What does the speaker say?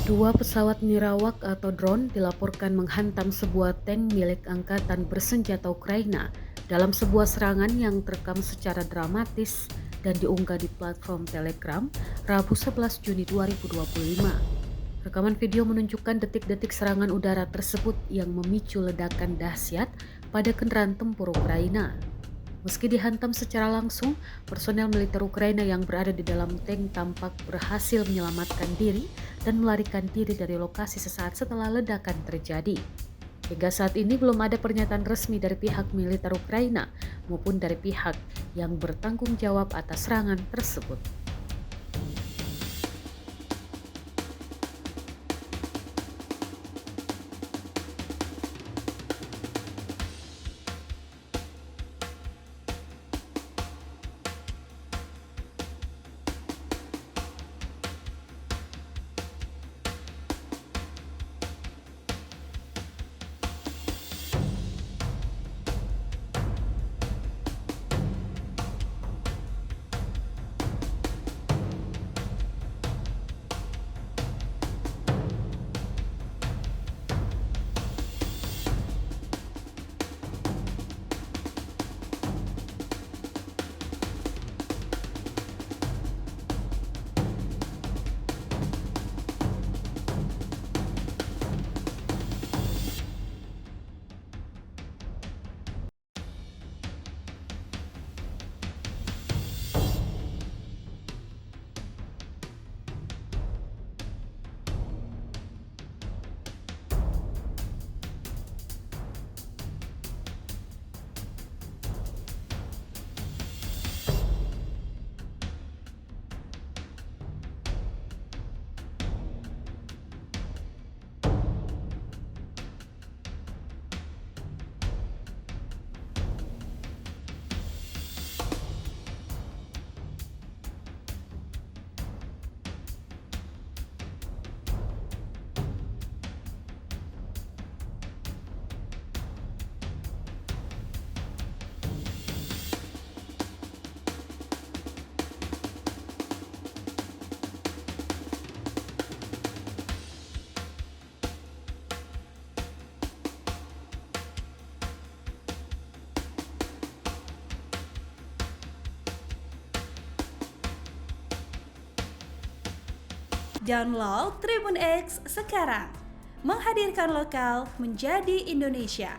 Dua pesawat nirawak atau drone dilaporkan menghantam sebuah tank milik angkatan bersenjata Ukraina dalam sebuah serangan yang terekam secara dramatis dan diunggah di platform Telegram Rabu 11 Juni 2025. Rekaman video menunjukkan detik-detik serangan udara tersebut yang memicu ledakan dahsyat pada kendaraan tempur Ukraina. Meski dihantam secara langsung, personel militer Ukraina yang berada di dalam tank tampak berhasil menyelamatkan diri dan melarikan diri dari lokasi sesaat setelah ledakan terjadi. Hingga saat ini belum ada pernyataan resmi dari pihak militer Ukraina maupun dari pihak yang bertanggung jawab atas serangan tersebut. Download Tribun X sekarang, menghadirkan lokal menjadi Indonesia.